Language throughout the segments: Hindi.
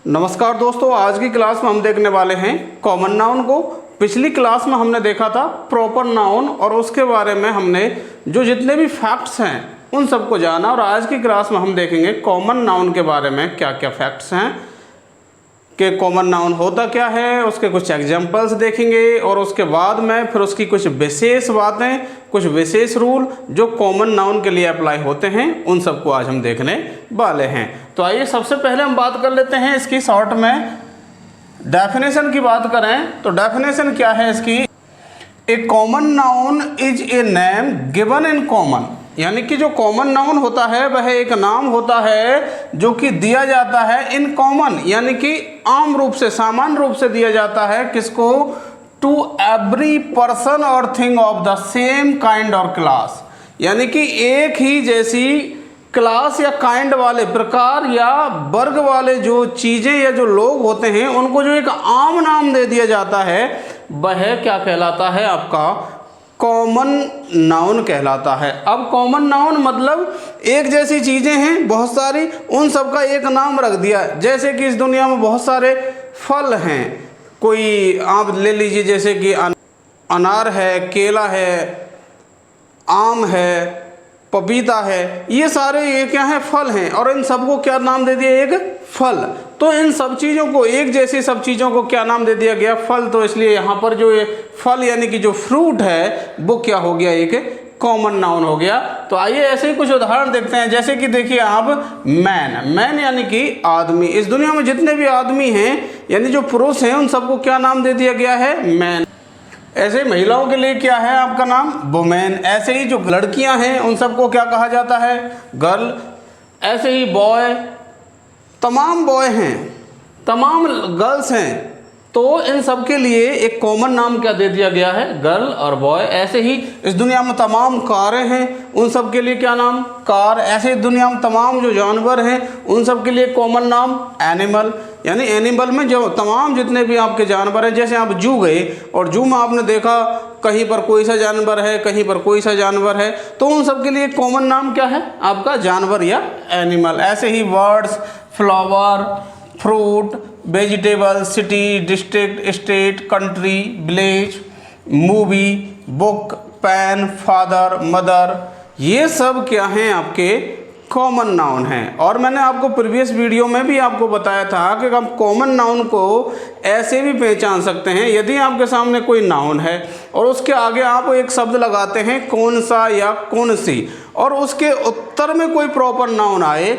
नमस्कार दोस्तों, आज की क्लास में हम देखने वाले हैं कॉमन नाउन को। पिछली क्लास में हमने देखा था प्रॉपर नाउन और उसके बारे में हमने जो जितने भी फैक्ट्स हैं उन सबको जाना, और आज की क्लास में हम देखेंगे कॉमन नाउन के बारे में क्या क्या फैक्ट्स हैं कि कॉमन नाउन होता क्या है, उसके कुछ एग्जांपल्स देखेंगे और उसके बाद में फिर उसकी कुछ विशेष बातें, कुछ विशेष रूल जो कॉमन नाउन के लिए अप्लाई होते हैं उन सबको आज हम देखने वाले हैं। तो आइए सबसे पहले हम बात कर लेते हैं इसकी शॉर्ट में डेफिनेशन की बात करें तो डेफिनेशन क्या है इसकी। A common noun is a name given in common, यानी कि जो कॉमन नाउन होता है वह एक नाम होता है जो कि दिया जाता है इन कॉमन, यानी कि आम रूप से, सामान्य रूप से दिया जाता है किसको, टू एवरी पर्सन और thing of the same kind और क्लास, यानी कि एक ही जैसी क्लास या काइंड वाले, प्रकार या वर्ग वाले जो चीज़ें या जो लोग होते हैं उनको जो एक आम नाम दे दिया जाता है वह क्या कहलाता है, आपका कॉमन नाउन कहलाता है। अब कॉमन नाउन मतलब एक जैसी चीज़ें हैं बहुत सारी, उन सब का एक नाम रख दिया। जैसे कि इस दुनिया में बहुत सारे फल हैं, कोई आप ले लीजिए जैसे कि अनार है, केला है, आम है, पपीता है, ये सारे ये क्या हैं, फल हैं, और इन सबको क्या नाम दे दिया, एक फल। तो इन सब चीज़ों को, एक जैसी सब चीज़ों को क्या नाम दे दिया गया, फल। तो इसलिए यहाँ पर जो ये फल यानी कि जो फ्रूट है वो क्या हो गया, एक कॉमन नाउन हो गया। तो आइए ऐसे ही कुछ उदाहरण देखते हैं। जैसे कि देखिए आप मैन, मैन यानी कि आदमी। इस दुनिया में जितने भी आदमी हैं यानी जो पुरुष हैं उन सबको क्या नाम दे दिया गया है, मैन। ऐसे महिलाओं के लिए क्या है आपका नाम, वुमेन। ऐसे ही जो लड़कियां हैं उन सबको क्या कहा जाता है, गर्ल। ऐसे ही बॉय, तमाम बॉय हैं, तमाम गर्ल्स हैं, तो इन सब के लिए एक कॉमन नाम क्या दे दिया गया है, गर्ल और बॉय। ऐसे ही इस दुनिया में तमाम कारें हैं, उन सब के लिए क्या नाम, कार। ऐसे ही दुनिया में तमाम जो जानवर हैं उन सब के लिए कॉमन नाम एनिमल, यानी एनिमल में जो तमाम जितने भी आपके जानवर हैं। जैसे आप जू गए और जू में आपने देखा कहीं पर कोई सा जानवर है, कहीं पर कोई सा जानवर है, तो उन सब के लिए कॉमन नाम क्या है आपका, जानवर या एनिमल। ऐसे ही words, flower, fruit, vegetable, city, district, state, country, village, movie, book, pen, father, mother, ये सब क्या हैं आपके कॉमन नाउन हैं। और मैंने आपको प्रीवियस वीडियो में भी आपको बताया था कि हम कॉमन नाउन को ऐसे भी पहचान सकते हैं। यदि आपके सामने कोई नाउन है और उसके आगे आप एक शब्द लगाते हैं कौन सा या कौन सी, और उसके उत्तर में कोई प्रॉपर नाउन आए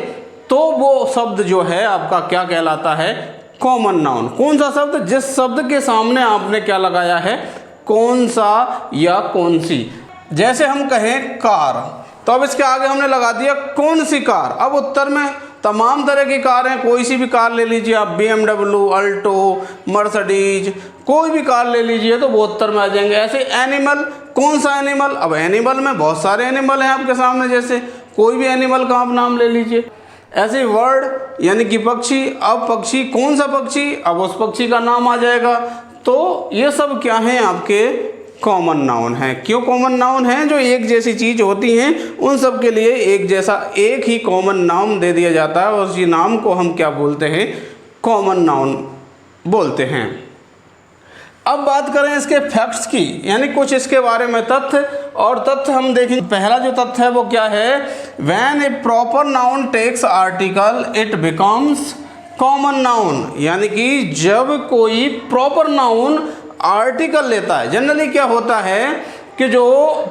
तो वो शब्द जो है आपका क्या कहलाता है, कॉमन नाउन। कौन सा शब्द, जिस शब्द के सामने आपने क्या लगाया है, कौन सा या कौन सी। जैसे हम कहें कार, तो अब इसके आगे हमने लगा दिया कौन सी कार। अब उत्तर में तमाम तरह की कार हैं, कोई सी भी कार ले लीजिए आप, BMW, अल्टो, मर्सिडीज, कोई भी कार ले लीजिए तो वो उत्तर में आ जाएंगे। ऐसे एनिमल, कौन सा एनिमल, अब एनिमल में बहुत सारे एनिमल हैं आपके सामने, जैसे कोई भी एनिमल का आप नाम ले लीजिए। ऐसे वर्ड यानी कि पक्षी, अब पक्षी, कौन सा पक्षी, अब उस पक्षी का नाम आ जाएगा। तो ये सब क्या हैं आपके कॉमन नाउन हैं। क्यों कॉमन नाउन हैं, जो एक जैसी चीज़ होती हैं उन सब के लिए एक जैसा, एक ही कॉमन नाम दे दिया जाता है, और उसी नाम को हम क्या बोलते हैं, कॉमन नाउन बोलते हैं। अब बात करें इसके फैक्ट्स की, यानी कुछ इसके बारे में तथ्य, और तथ्य हम देखेंगे। पहला जो तथ्य है वो क्या है, when a proper noun takes article it becomes common noun, यानी कि जब कोई प्रॉपर नाउन आर्टिकल लेता है। जनरली क्या होता है कि जो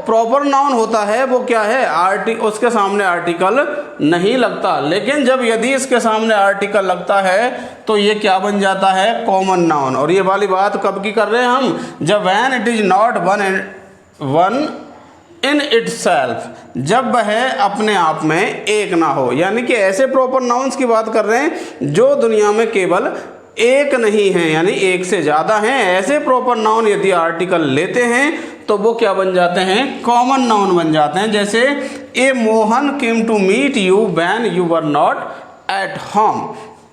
प्रॉपर नाउन होता है वो क्या है, उसके सामने आर्टिकल नहीं लगता, लेकिन जब यदि इसके सामने आर्टिकल लगता है तो ये क्या बन जाता है, कॉमन नाउन। और ये वाली बात कब की कर रहे हैं हम, जब when it is not one in itself, जब वह अपने आप में एक ना हो, यानी कि ऐसे प्रॉपर नाउन्स की बात कर रहे हैं जो दुनिया में केवल एक नहीं है, यानी एक से ज़्यादा हैं। ऐसे प्रॉपर नाउन यदि आर्टिकल लेते हैं तो वो क्या बन जाते हैं, कॉमन नाउन बन जाते हैं। जैसे a Mohan came to meet you when you were not at home.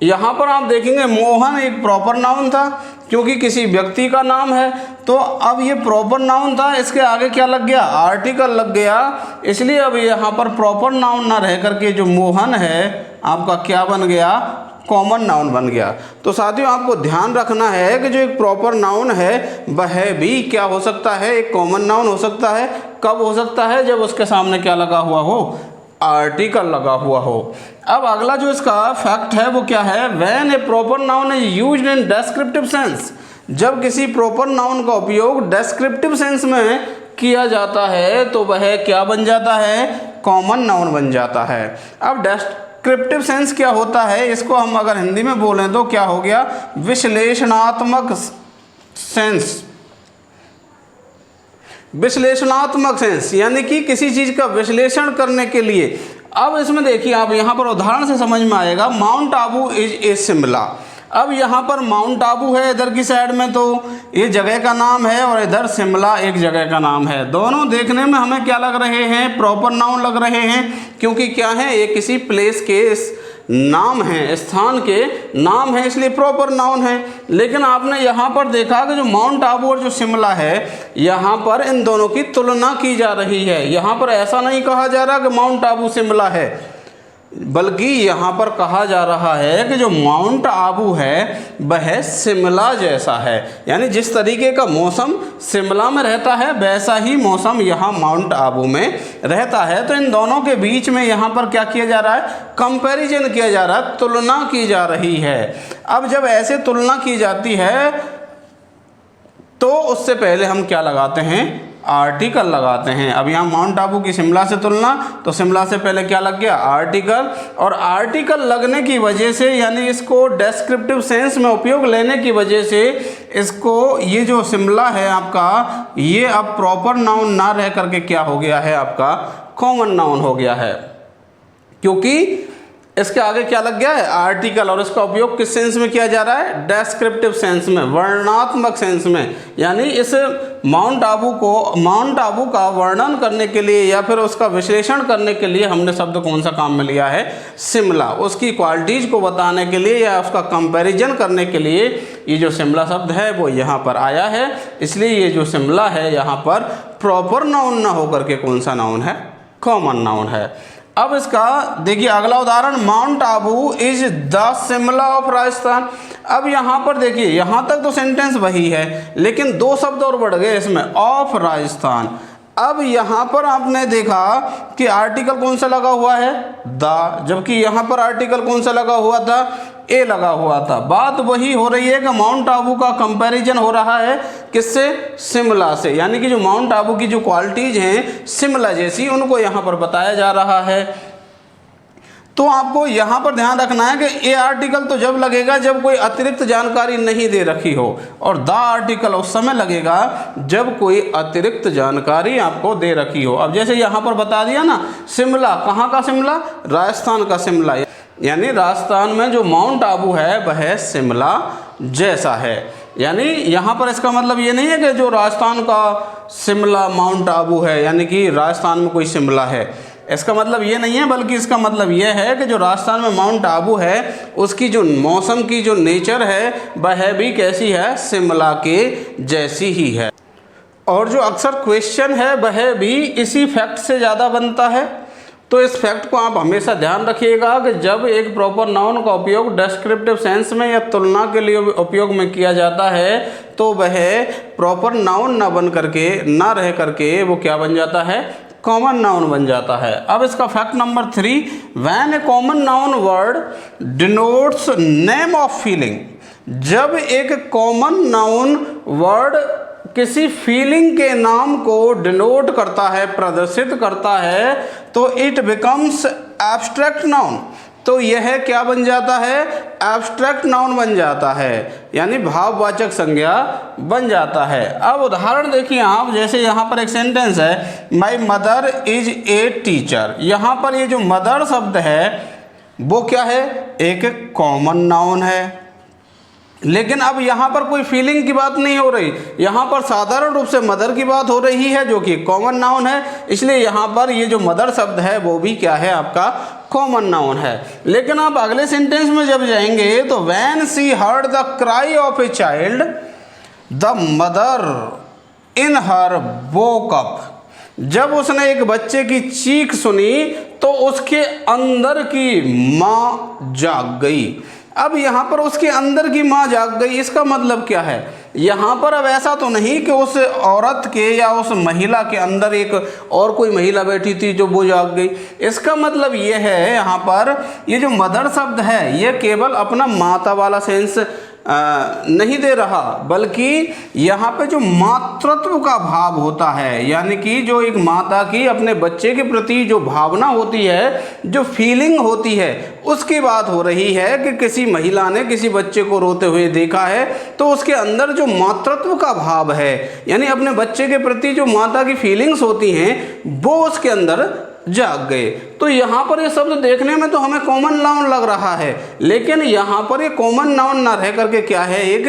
यहाँ पर आप देखेंगे मोहन एक प्रॉपर नाउन था क्योंकि किसी व्यक्ति का नाम है, तो अब ये प्रॉपर नाउन था, इसके आगे क्या लग गया, आर्टिकल लग गया, इसलिए अब यहाँ पर प्रॉपर नाउन ना रह करके जो मोहन है आपका क्या बन गया, कॉमन नाउन बन गया। तो साथियों आपको ध्यान रखना है कि जो एक प्रॉपर नाउन है वह भी क्या हो सकता है, एक कॉमन नाउन हो सकता है। कब हो सकता है? जब उसके सामने क्या लगा हुआ हो, आर्टिकल लगा हुआ हो। अब अगला जो इसका फैक्ट है वो क्या है, when a proper noun is used in descriptive sense, जब किसी प्रॉपर नाउन का उपयोग डेस्क्रिप्टिव सेंस में किया जाता है तो वह क्या बन जाता है, कॉमन नाउन बन जाता है। अब डेस्क्रिप्टिव सेंस क्या होता है, इसको हम अगर हिंदी में बोलें तो क्या हो गया, विश्लेषणात्मक सेंस। विश्लेषणात्मक सेंस यानी कि किसी चीज का विश्लेषण करने के लिए। अब इसमें देखिए आप यहाँ पर उदाहरण से समझ में आएगा, mount Abu is a Shimla. अब यहाँ पर माउंट आबू है इधर की साइड में, तो ये जगह का नाम है, और इधर शिमला एक जगह का नाम है। दोनों देखने में हमें क्या लग रहे हैं, प्रॉपर नाउन लग रहे हैं, क्योंकि क्या है, ये किसी प्लेस के नाम है, स्थान के नाम है, इसलिए प्रॉपर नाउन है। लेकिन आपने यहाँ पर देखा कि जो माउंट आबू और जो शिमला है, यहाँ पर इन दोनों की तुलना की जा रही है। यहाँ पर ऐसा नहीं कहा जा रहा कि माउंट आबू शिमला है, बल्कि यहाँ पर कहा जा रहा है कि जो माउंट आबू है वह शिमला जैसा है। यानी जिस तरीके का मौसम शिमला में रहता है वैसा ही मौसम यहाँ माउंट आबू में रहता है। तो इन दोनों के बीच में यहाँ पर क्या किया जा रहा है, कंपैरिजन किया जा रहा है, तुलना की जा रही है। अब जब ऐसे तुलना की जाती है तो उससे पहले हम क्या लगाते हैं, आर्टिकल लगाते हैं। अब यहाँ माउंट आबू की शिमला से तुलना, तो शिमला से पहले क्या लग गया, आर्टिकल। और आर्टिकल लगने की वजह से, यानी इसको डेस्क्रिप्टिव सेंस में उपयोग लेने की वजह से, इसको ये जो शिमला है आपका, ये अब प्रॉपर नाउन ना रह करके क्या हो गया है, आपका कॉमन नाउन हो गया है, क्योंकि इसके आगे क्या लग गया है, आर्टिकल। और इसका उपयोग किस सेंस में किया जा रहा है, डेस्क्रिप्टिव सेंस में, वर्णनात्मक सेंस में। यानी इस माउंट आबू का वर्णन करने के लिए या फिर उसका विश्लेषण करने के लिए हमने शब्द कौन सा काम में लिया है, शिमला। उसकी क्वालिटीज़ को बताने के लिए या उसका कंपैरिजन करने के लिए ये जो शिमला शब्द है वो यहाँ पर आया है। इसलिए ये जो शिमला है यहाँ पर प्रॉपर नाउन ना होकर के कौन सा नाउन है, कॉमन नाउन है। अब इसका देखिए अगला उदाहरण, mount Abu is the Shimla of Rajasthan. अब यहाँ पर देखिए, यहाँ तक तो सेंटेंस वही है, लेकिन दो शब्द और बढ़ गए इसमें, ऑफ राजस्थान। अब यहाँ पर आपने देखा कि आर्टिकल कौन सा लगा हुआ है, द, जबकि यहाँ पर आर्टिकल कौन सा लगा हुआ था, ए लगा हुआ था। बात वही हो रही है कि माउंट आबू का कंपैरिजन हो रहा है किससे, शिमला से। यानी कि जो माउंट आबू की जो क्वालिटीज हैं शिमला जैसी, उनको यहाँ पर बताया जा रहा है। तो आपको यहाँ पर ध्यान रखना है कि ए आर्टिकल तो जब लगेगा जब कोई अतिरिक्त जानकारी नहीं दे रखी हो, और द आर्टिकल उस समय लगेगा जब कोई अतिरिक्त जानकारी आपको दे रखी हो। अब जैसे यहाँ पर बता दिया ना, शिमला, कहाँ का शिमला, राजस्थान का शिमला। यानी राजस्थान में जो माउंट आबू है वह शिमला जैसा है। यानी यहाँ पर इसका मतलब ये नहीं है कि जो राजस्थान का शिमला माउंट आबू है, यानी कि राजस्थान में कोई शिमला है, इसका मतलब ये नहीं है, बल्कि इसका मतलब ये है कि जो राजस्थान में माउंट आबू है उसकी जो मौसम की जो नेचर है वह भी कैसी है, शिमला के जैसी ही है। और जो अक्सर क्वेश्चन है वह भी इसी फैक्ट से ज़्यादा बनता है। तो इस फैक्ट को आप हमेशा ध्यान रखिएगा कि जब एक प्रॉपर नाउन का उपयोग डेस्क्रिप्टिव सेंस में या तुलना के लिए उपयोग में किया जाता है तो वह प्रॉपर नाउन ना बन करके, ना रह करके वो क्या बन जाता है, कॉमन नाउन बन जाता है। अब इसका fact number 3, when A common noun word denotes name of feeling, जब एक कॉमन नाउन वर्ड किसी फीलिंग के नाम को डिनोट करता है, प्रदर्शित करता है, तो इट बिकम्स एब्स्ट्रैक्ट नाउन। तो यह क्या बन जाता है, एब्स्ट्रैक्ट नाउन बन जाता है, यानी भाववाचक संज्ञा बन जाता है। अब उदाहरण देखिए आप, जैसे यहाँ पर एक सेंटेंस है, my mother is a teacher. यहाँ पर ये जो मदर शब्द है वो क्या है, एक कॉमन नाउन है। लेकिन अब यहाँ पर कोई फीलिंग की बात नहीं हो रही, यहाँ पर साधारण रूप से मदर की बात हो रही है जो कि कॉमन नाउन है। इसलिए यहाँ पर ये जो मदर शब्द है वो भी क्या है, आपका कॉमन नाउन है। लेकिन आप अगले सेंटेंस में जब जाएंगे तो when she heard the cry of a child the mother in her woke up, जब उसने एक बच्चे की चीख सुनी तो उसके अंदर की माँ जाग गई। अब यहाँ पर उसके अंदर की माँ जाग गई, इसका मतलब क्या है? यहाँ पर अब ऐसा तो नहीं कि उस औरत के या उस महिला के अंदर एक और कोई महिला बैठी थी जो वो जाग गई। इसका मतलब ये है यहाँ पर ये जो मदर शब्द है ये केवल अपना माता वाला सेंस नहीं दे रहा, बल्कि यहाँ पे जो मातृत्व का भाव होता है, यानी कि जो एक माता की अपने बच्चे के प्रति जो भावना होती है, जो फीलिंग होती है, उसकी बात हो रही है कि किसी महिला ने किसी बच्चे को रोते हुए देखा है तो उसके अंदर जो मातृत्व का भाव है, यानी अपने बच्चे के प्रति जो माता की फीलिंग्स होती हैं वो उसके अंदर जाग गए। तो यहाँ पर ये शब्द देखने में तो हमें कॉमन नाउन लग रहा है, लेकिन यहाँ पर ये कॉमन नाउन ना रह करके क्या है, एक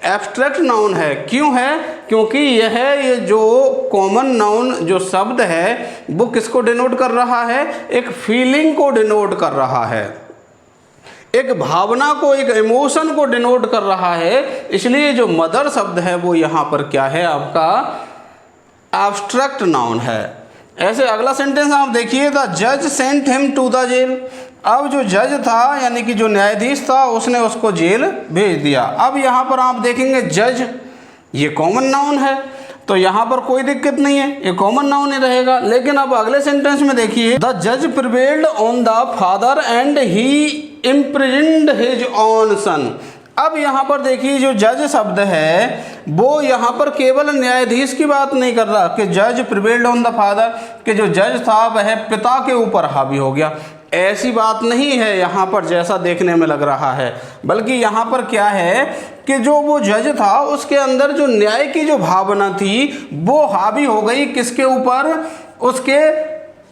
एब्स्ट्रैक्ट नाउन है। क्यों है? क्योंकि ये जो कॉमन नाउन जो शब्द है वो किसको डिनोट कर रहा है? एक फीलिंग को डिनोट कर रहा है, एक भावना को, एक इमोशन को डिनोट कर रहा है। इसलिए जो मदर शब्द है वो यहाँ पर क्या है? आपका एब्स्ट्रैक्ट नाउन है। ऐसे अगला सेंटेंस आप देखिए, द जज sent him to the jail. अब जो जज था यानी कि जो न्यायाधीश था उसने उसको जेल भेज दिया। अब यहाँ पर आप देखेंगे जज ये कॉमन नाउन है तो यहाँ पर कोई दिक्कत नहीं है, ये कॉमन नाउन ही रहेगा। लेकिन अब अगले सेंटेंस में देखिए, द जज prevailed on the father and he imprisoned his own son. अब यहाँ पर देखिए जो जज शब्द है वो यहाँ पर केवल न्यायाधीश की बात नहीं कर रहा कि जज प्रिवेल्ड ऑन द फादर, कि जो जज था वह पिता के ऊपर हावी हो गया, ऐसी बात नहीं है यहाँ पर जैसा देखने में लग रहा है। बल्कि यहाँ पर क्या है कि जो वो जज था उसके अंदर जो न्याय की जो भावना थी वो हावी हो गई किसके ऊपर? उसके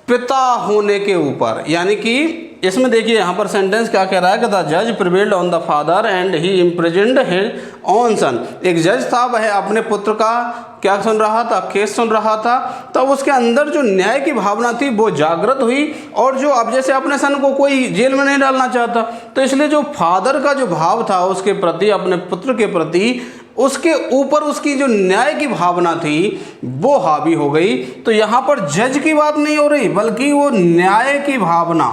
पिता होने के ऊपर। यानी कि इसमें देखिए यहाँ पर सेंटेंस क्या कह रहा है कि द जज prevailed on the father and he imprisoned his own son. एक जज था, वह अपने पुत्र का क्या सुन रहा था? केस सुन रहा था। तब उसके अंदर जो न्याय की भावना थी वो जागृत हुई, और जो अब जैसे अपने सन को कोई जेल में नहीं डालना चाहता, तो इसलिए जो फादर का जो भाव था उसके प्रति, अपने पुत्र के प्रति, उसके ऊपर उसकी जो न्याय की भावना थी वो हावी हो गई। तो यहाँ पर जज की बात नहीं हो रही बल्कि वो न्याय की भावना।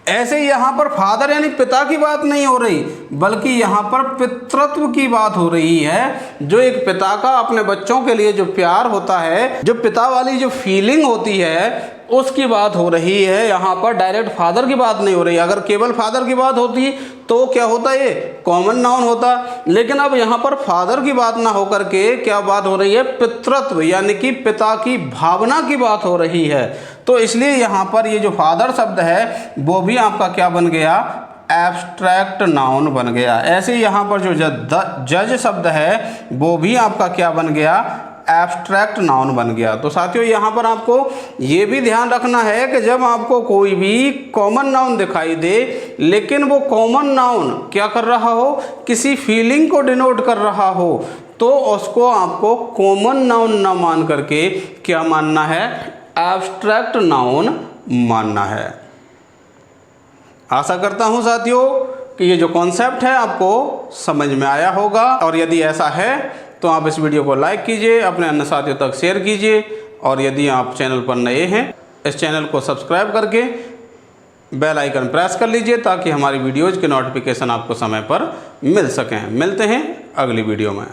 ऐसे यहाँ पर फादर यानी पिता की बात नहीं हो रही बल्कि यहाँ पर पितृत्व की बात हो रही है। जो एक पिता का अपने बच्चों के लिए जो प्यार होता है, जो पिता वाली जो फीलिंग होती है, उसकी बात हो रही है। यहाँ पर डायरेक्ट फादर की बात नहीं हो रही। अगर केवल फादर की बात होती तो क्या होता, ये कॉमन नाउन होता। लेकिन अब यहाँ पर फादर की बात ना होकर के क्या बात हो रही है? पितृत्व यानी कि पिता की भावना की बात हो रही है। तो इसलिए यहाँ पर ये जो फादर शब्द है वो भी आपका क्या बन गया? एब्स्ट्रैक्ट नाउन बन गया। ऐसे यहाँ पर जो जज शब्द है वो भी आपका क्या बन गया? एब्स्ट्रैक्ट नाउन बन गया। तो साथियों यहाँ पर आपको ये भी ध्यान रखना है कि जब आपको कोई भी कॉमन नाउन दिखाई दे, लेकिन वो कॉमन नाउन क्या कर रहा हो? किसी फीलिंग को डिनोट कर रहा हो, तो उसको आपको कॉमन नाउन ना मान करके क्या मानना है? एब्स्ट्रैक्ट नाउन मानना है। आशा करता हूँ साथियों कि ये जो कॉन्सेप्ट है आपको समझ में आया होगा, और यदि ऐसा है तो आप इस वीडियो को लाइक कीजिए, अपने अन्य साथियों तक शेयर कीजिए, और यदि आप चैनल पर नए हैं इस चैनल को सब्सक्राइब करके बेल आइकन प्रेस कर लीजिए ताकि हमारी वीडियोज़ के नोटिफिकेशन आपको समय पर मिल सकें। मिलते हैं अगली वीडियो में।